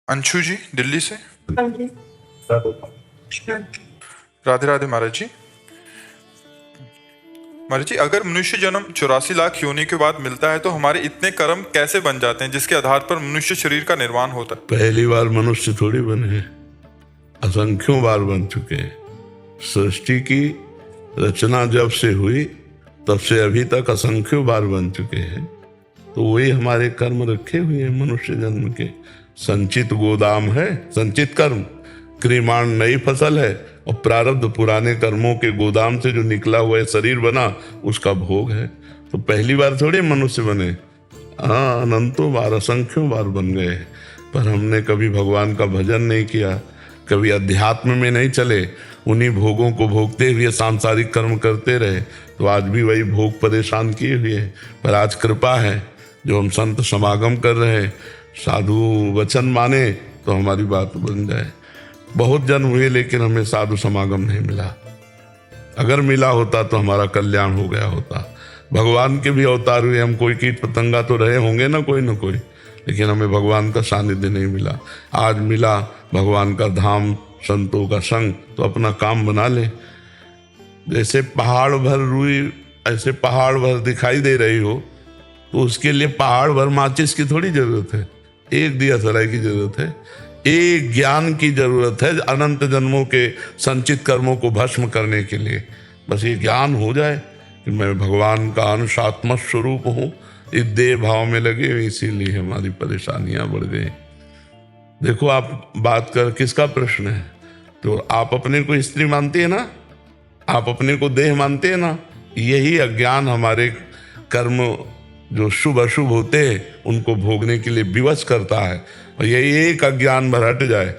अंशु जी दिल्ली से। हाँ जी। राधे राधे महाराज जी। महाराज जी, अगर मनुष्य जन्म 84 लाख योनि के बाद मिलता है तो हमारे इतने कर्म कैसे बन जाते हैं जिसके आधार पर मनुष्य शरीर का निर्माण होता है? पहली बार मनुष्य थोड़ी बने हैं, असंख्यों बार बन चुके हैं। सृष्टि की रचना जब से हुई तब से अभी तक असंख्यों बार बन चुके हैं। तो वही हमारे कर्म रखे हुए हैं मनुष्य जन्म के। संचित गोदाम है, संचित कर्म, क्रियमाण नई फसल है और प्रारब्ध पुराने कर्मों के गोदाम से जो निकला हुआ शरीर बना उसका भोग है। तो पहली बार थोड़ी मनुष्य बने, हाँ अनंतों बार असंख्यों बार बन गए। पर हमने कभी भगवान का भजन नहीं किया, कभी अध्यात्म में नहीं चले, उन्हीं भोगों को भोगते हुए सांसारिक कर्म करते रहे। तो आज भी वही भोग परेशान किए हुए हैं। पर आज कृपा है जो हम संत समागम कर रहे हैं, साधु वचन माने तो हमारी बात बन जाए। बहुत जन्म हुए लेकिन हमें साधु समागम नहीं मिला। अगर मिला होता तो हमारा कल्याण हो गया होता। भगवान के भी अवतार हुए, हम कोई कीट पतंगा तो रहे होंगे ना कोई, लेकिन हमें भगवान का सानिध्य नहीं मिला। आज मिला भगवान का धाम, संतों का संग, तो अपना काम बना ले। जैसे पहाड़ भर रुई ऐसे पहाड़ भर दिखाई दे रही हो तो उसके लिए पहाड़ भर माचिस की थोड़ी जरूरत है, एक दिया सराय की जरूरत है, एक ज्ञान की जरूरत है अनंत जन्मों के संचित कर्मों को भस्म करने के लिए। बस ये ज्ञान हो जाए कि मैं भगवान का अंश आत्म स्वरूप हूँ, इस देह भाव में लगे, इसीलिए हमारी परेशानियां बढ़ गई। देखो आप बात कर, किसका प्रश्न है? तो आप अपने को स्त्री मानती है ना, आप अपने को देह मानते हैं ना। यही अज्ञान हमारे कर्म जो शुभ अशुभ होते हैं उनको भोगने के लिए विवश करता है। और यही एक अज्ञान भर हट जाए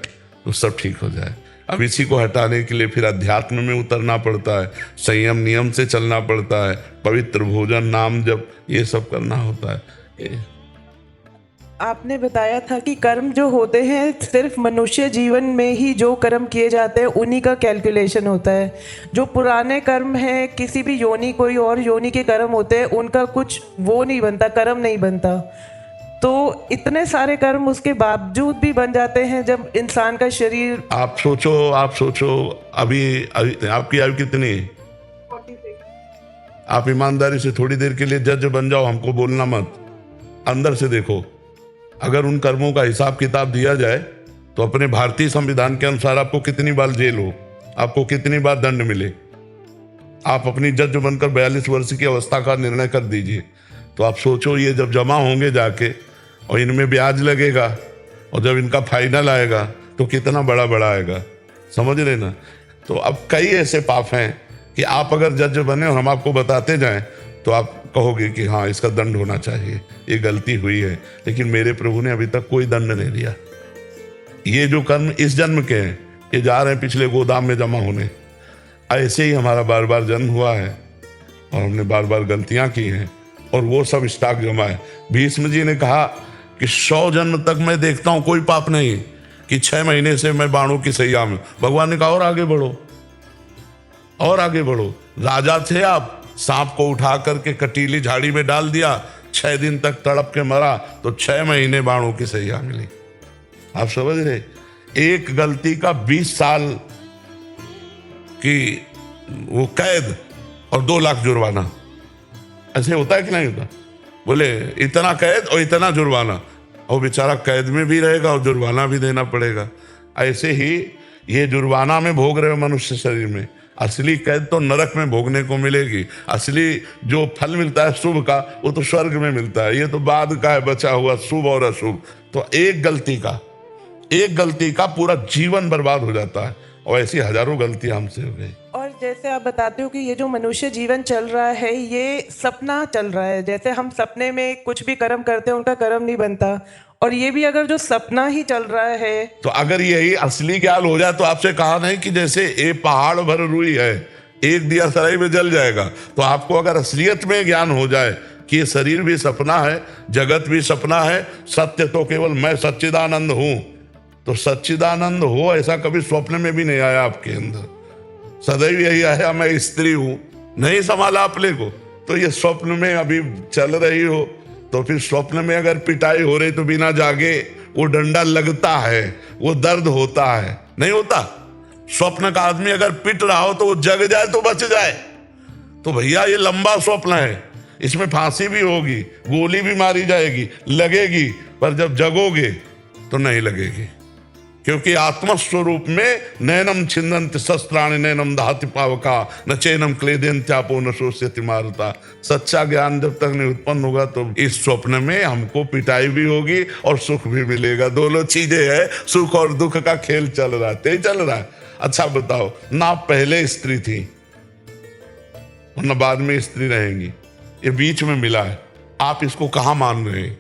तो सब ठीक हो जाए। अब इसी को हटाने के लिए फिर अध्यात्म में उतरना पड़ता है, संयम नियम से चलना पड़ता है, पवित्र भोजन नाम जप ये सब करना होता है। आपने बताया था कि कर्म जो होते हैं सिर्फ मनुष्य जीवन में ही जो कर्म किए जाते हैं उन्हीं का कैलकुलेशन होता है। जो पुराने कर्म हैं, किसी भी योनि, कोई और योनि के कर्म होते हैं, उनका कुछ वो नहीं बनता, कर्म नहीं बनता। तो इतने सारे कर्म उसके बावजूद भी बन जाते हैं जब इंसान का शरीर। आप सोचो अभी आपकी आयु कितनी है? 46। आप ईमानदारी से थोड़ी देर के लिए जज बन जाओ, हमको बोलना मत, अंदर से देखो। अगर उन कर्मों का हिसाब किताब दिया जाए तो अपने भारतीय संविधान के अनुसार आपको कितनी बार जेल हो, आपको कितनी बार दंड मिले। आप अपनी जज बनकर 42 वर्ष की अवस्था का निर्णय कर दीजिए। तो आप सोचो ये जब जमा होंगे जाके और इनमें ब्याज लगेगा और जब इनका फाइनल आएगा तो कितना बड़ा बड़ा आएगा, समझ रहे ना। तो अब कई ऐसे पाप हैं कि आप अगर जज बने और हम आपको बताते जाएं तो आप कहोगे कि हाँ इसका दंड होना चाहिए, ये गलती हुई है। लेकिन मेरे प्रभु ने अभी तक कोई दंड नहीं दिया। ये जो कर्म इस जन्म के हैं ये जा रहे हैं पिछले गोदाम में जमा होने। ऐसे ही हमारा बार बार जन्म हुआ है और हमने बार बार गलतियां की हैं और वो सब स्टॉक जमा है। भीष्म जी ने कहा कि 100 जन्म तक मैं देखता हूं कोई पाप नहीं, कि 6 महीने से मैं बाणों की सैया में। भगवान ने कहा और आगे बढ़ो, और आगे बढ़ो। राजा थे आप, सांप को उठा करके कटीली झाड़ी में डाल दिया, 6 दिन तक तड़प के मरा तो 6 महीने बाणों की सैया मिली। आप समझ रहे? एक गलती का 20 साल की वो कैद और 2 लाख जुर्माना। ऐसे होता है कि नहीं होता? बोले इतना कैद और इतना जुर्माना, और बेचारा कैद में भी रहेगा और जुर्माना भी देना पड़ेगा। ऐसे ही ये जुर्माना में भोग रहे हो मनुष्य शरीर में, असली कैद तो नरक में भोगने को मिलेगी। असली जो फल मिलता है शुभ का वो तो स्वर्ग में मिलता है, ये तो बाद का है बचा हुआ शुभ और अशुभ। तो एक गलती का पूरा जीवन बर्बाद हो जाता है और ऐसी हजारों गलतियां हमसे हो गई। और जैसे आप बताते हो कि ये जो मनुष्य जीवन चल रहा है ये सपना चल रहा है। जैसे हम सपने में कुछ भी कर्म करते हैं उनका कर्म नहीं बनता, और ये भी अगर जो सपना ही चल रहा है तो अगर यही असली ज्ञान हो जाए तो आपसे कहा नहीं कि जैसे ये पहाड़ भर रुई है एक दिया सराय में जल जाएगा। तो आपको अगर असलियत में ज्ञान हो जाए कि ये शरीर भी सपना है, जगत भी सपना है, सत्य तो केवल मैं सच्चिदानंद हूं, तो सच्चिदानंद हो ऐसा कभी स्वप्न में भी नहीं आया आपके अंदर। सदैव यही आया मैं स्त्री हूं, नहीं संभाला अपने को। तो ये स्वप्न में अभी चल रही हो तो फिर स्वप्न में अगर पिटाई हो रही तो बिना जागे वो डंडा लगता है, वो दर्द होता है, नहीं होता। स्वप्न का आदमी अगर पिट रहा हो तो वो जग जाए तो बच जाए। तो भैया ये लंबा स्वप्न है, इसमें फांसी भी होगी, गोली भी मारी जाएगी, लगेगी, पर जब जगोगे तो नहीं लगेगी, क्योंकि आत्मस्वरूप में नैनम छिन्दन्ति शस्त्राणि नैनम दहति पावका न चैनम क्लेदयन्त्यापो न शोष्यति मारुता। सच्चा ज्ञान जब तक नहीं उत्पन्न होगा तो इस स्वप्न में हमको पिटाई भी होगी और सुख भी मिलेगा। दोनों चीजें है, सुख और दुख का खेल चल रहा है, तेज चल रहा है। अच्छा बताओ, ना पहले स्त्री थी और न बाद में स्त्री रहेंगी, ये बीच में मिला है। आप इसको कहाँ मान रहे हैं?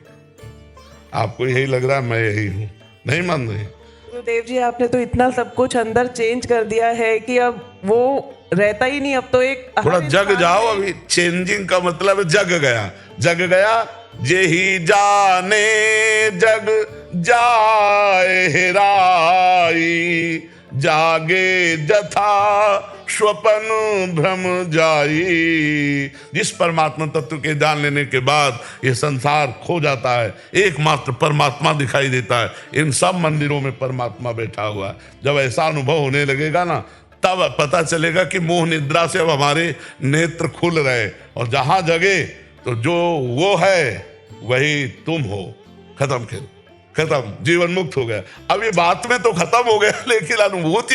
आपको यही लग रहा है मैं यही हूं, नहीं मान रहे। गुरुदेव जी, आपने तो इतना सब कुछ अंदर चेंज कर दिया है कि अब वो रहता ही नहीं। अब तो एक थोड़ा हर जग इंसान जाओ। में- अभी चेंजिंग का मतलब है जग गया। जग गया जे ही जाने जग जाए हेराई, जागे जथा स्वपन भ्रम जाई। जिस परमात्मा तत्व के जान लेने के बाद ये संसार खो जाता है, एकमात्र परमात्मा दिखाई देता है। इन सब मंदिरों में परमात्मा बैठा हुआ है। जब ऐसा अनुभव होने लगेगा ना, तब पता चलेगा कि मोह निद्रा से अब हमारे नेत्र खुल रहे, और जहां जगे तो जो वो है वही तुम हो। खत्म खेल, खत्म, जीवन मुक्त हो गया। अब ये बात में तो खत्म हो गया, लेकिन अनुभूति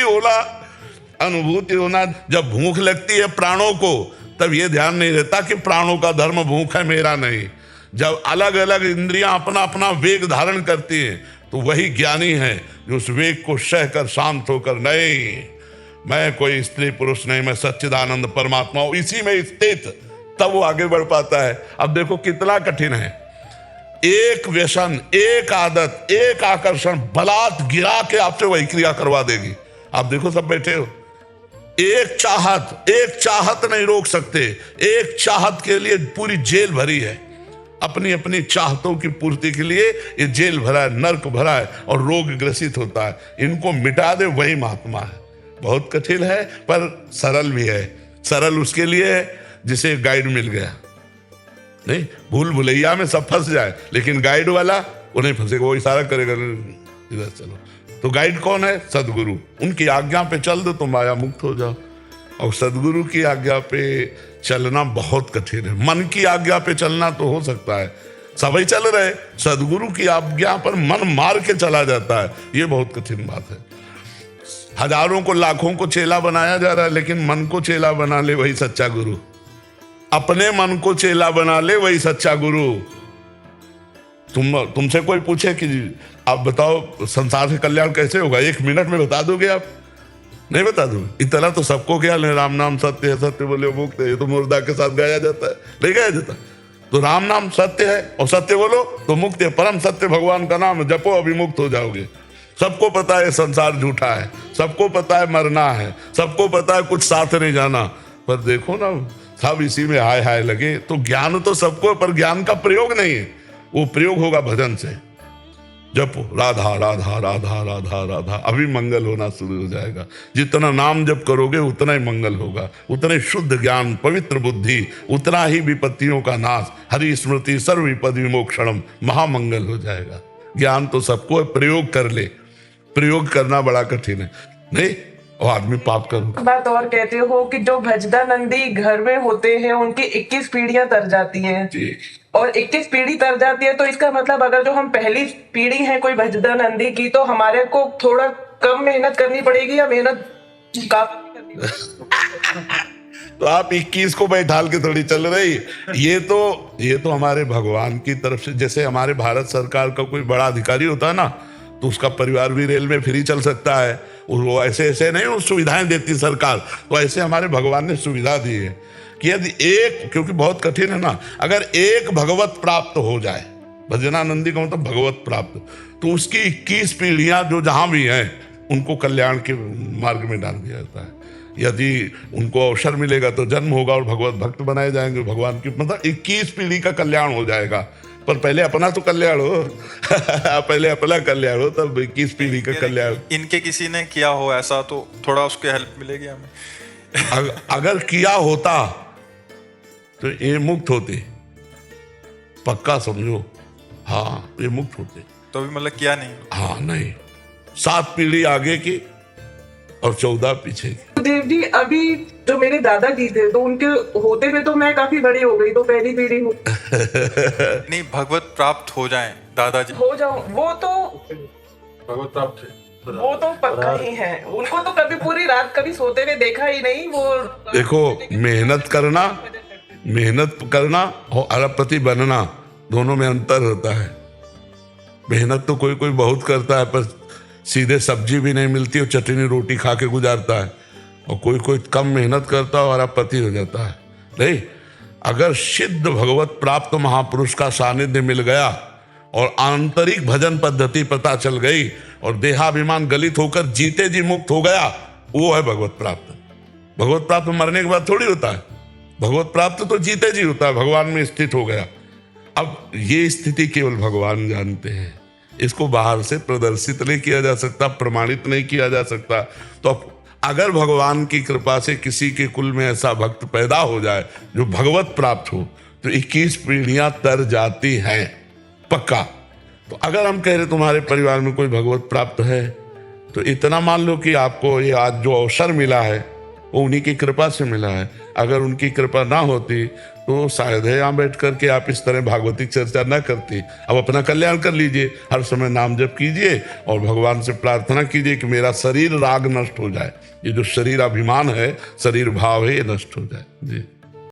होना जब भूख लगती है प्राणों को, तब ये ध्यान नहीं रहता कि प्राणों का धर्म भूख है, मेरा नहीं। जब अलग अलग इंद्रियां अपना अपना वेग धारण करती हैं, तो वही ज्ञानी है जो उस वेग को सह कर शांत होकर, नहीं मैं कोई स्त्री पुरुष नहीं, मैं सच्चिदानंद परमात्मा हूं, इसी में स्थित, तब वो आगे बढ़ पाता है। अब देखो कितना कठिन है। एक व्यसन, एक आदत, एक आकर्षण बलात् गिरा के आपसे वही क्रिया करवा देगी। आप देखो सब बैठे हो, एक चाहत नहीं रोक सकते। एक चाहत के लिए पूरी जेल भरी है, अपनी अपनी चाहतों की पूर्ति के लिए ये जेल भरा है, नर्क भरा है, और रोग ग्रसित होता है। इनको मिटा दे वही महात्मा है। बहुत कठिन है पर सरल भी है। सरल उसके लिए है जिसे गाइड मिल गया। नहीं, भूल भुलैया में सब फंस जाए, लेकिन गाइड वाला वो नहीं फंसेगा, वो इशारा करेगा इधर चलो। तो गाइड कौन है? सदगुरु। उनकी आज्ञा पे चल दो तो माया मुक्त हो जाओ। और सदगुरु की आज्ञा पे चलना बहुत कठिन है। मन की आज्ञा पे चलना तो हो सकता है, सभी चल रहे। सदगुरु की आज्ञा पर मन मार के चला जाता है, ये बहुत कठिन बात है। हजारों को लाखों को चेला बनाया जा रहा है, लेकिन मन को चेला बना ले वही सच्चा गुरु। अपने मन को चेला बना ले वही सच्चा गुरु। तुमसे कोई पूछे कि आप बताओ संसार से कल्याण कैसे होगा, 1 मिनट में बता दोगे आप? नहीं बता दोगे। इतना तो सबको क्या है, राम नाम सत्य है, सत्य बोले मुक्त है। ये तो मुर्दा के साथ गाया जाता है, नहीं गाया जाता। तो राम नाम सत्य है और सत्य बोलो तो मुक्त है। परम सत्य भगवान का नाम जपो, अभी मुक्त हो जाओगे। सबको पता है संसार झूठा है, सबको पता है मरना है, सबको पता है कुछ साथ नहीं जाना, पर देखो ना सब इसी में हाय हाय लगे। तो ज्ञान तो सबको, पर ज्ञान का प्रयोग नहीं है। वो प्रयोग होगा भजन से। जपो राधा राधा राधा राधा राधा, अभी मंगल होना शुरू हो जाएगा। जितना नाम जप करोगे उतना ही मंगल होगा, उतना ही शुद्ध ज्ञान, पवित्र बुद्धि, उतना ही विपत्तियों का नाश। हरि स्मृति सर्व विपद विमोक्षणम, महामंगल हो जाएगा। ज्ञान तो सबको, प्रयोग कर ले। प्रयोग करना बड़ा कठिन है, नहीं और आदमी पाप करो। बात और कहते हो कि जो भजदानंदी घर में होते हैं उनकी 21 पीढ़ियां तर जाती हैं, और 21 पीढ़ी तर जाती है, तो इसका मतलब अगर जो हम पहली पीढ़ी है कोई भजदानंदी की, तो हमारे को थोड़ा कम मेहनत करनी पड़ेगी या मेहनत काफी करनी पड़ेगी? तो आप 21 को बैठाल के थोड़ी चल रही। ये तो हमारे भगवान की तरफ से, जैसे हमारे भारत सरकार का कोई बड़ा अधिकारी होता है ना, तो उसका परिवार भी रेल में फ्री चल सकता है। वो ऐसे नहीं वो सुविधाएं देती सरकार, तो ऐसे हमारे भगवान ने सुविधा दी है कि यदि एक, क्योंकि बहुत कठिन है ना, अगर एक भगवत प्राप्त हो जाए, भजनानंदी का मतलब भगवत प्राप्त, तो उसकी 21 पीढ़ियां जो जहां भी हैं उनको कल्याण के मार्ग में डाल दिया जाता है। यदि उनको अवसर मिलेगा तो जन्म होगा और भगवत भक्त बनाए जाएंगे भगवान की, मतलब 21 पीढ़ी का कल्याण हो जाएगा। पर पहले अपना तो कल्याण हो पहले अपना कल्याण हो, तब 21 पीढ़ी का कल्याण। इनके किसी ने किया हो ऐसा तो थोड़ा उसके हेल्प मिलेगी हमें। अगर किया होता तो ये मुक्त होते, पक्का समझो। हाँ, ये मुक्त होते। तो अभी मतलब किया नहीं। हाँ नहीं, 7 पीढ़ी आगे की और 14 पीछे की। देव जी, अभी जो मेरे दादाजी थे तो उनके होते हुए तो मैं काफी बड़ी हो गई, तो पहली पीढ़ी हूँ। नहीं, भगवत प्राप्त हो जाएं दादाजी। हो जाऊं वो तो भगवत प्राप्त वो तो पक्का ही है। उनको तो कभी पूरी रात कभी सोते हुए देखा ही नहीं। वो देखो, मेहनत करना और अरबपति बनना दोनों में अंतर होता है। मेहनत तो कोई कोई बहुत करता है, पर सीधे सब्जी भी नहीं मिलती और चटनी रोटी खा के गुजारता है, और कोई कोई कम मेहनत करता है और अरबपति हो जाता है। नहीं, अगर सिद्ध भगवत प्राप्त महापुरुष का सानिध्य मिल गया और आंतरिक भजन पद्धति पता चल गई और देहाभिमान गलित होकर जीते जी मुक्त हो गया, वो है भगवत प्राप्त। भगवत प्राप्त मरने के बाद थोड़ी होता है, भगवत प्राप्त तो जीते जी होता है, भगवान में स्थित हो गया। अब ये स्थिति केवल भगवान जानते हैं, इसको बाहर से प्रदर्शित नहीं किया जा सकता, प्रमाणित नहीं किया जा सकता। तो अगर भगवान की कृपा से किसी के कुल में ऐसा भक्त पैदा हो जाए जो भगवत प्राप्त हो, तो 21 पीढ़ियां तर जाती हैं, पक्का। तो अगर हम कह रहे तुम्हारे परिवार में कोई भगवत प्राप्त है, तो इतना मान लो कि आपको ये आज जो अवसर मिला है वो उन्हीं की कृपा से मिला है। अगर उनकी कृपा ना होती तो शायद है यहाँ बैठ करके आप इस तरह भागवतिक चर्चा ना करती। अब अपना कल्याण कर लीजिए, हर समय नाम जप कीजिए और भगवान से प्रार्थना कीजिए कि मेरा शरीर राग नष्ट हो जाए, ये जो शरीर अभिमान है, शरीर भाव है, ये नष्ट हो जाए। जी।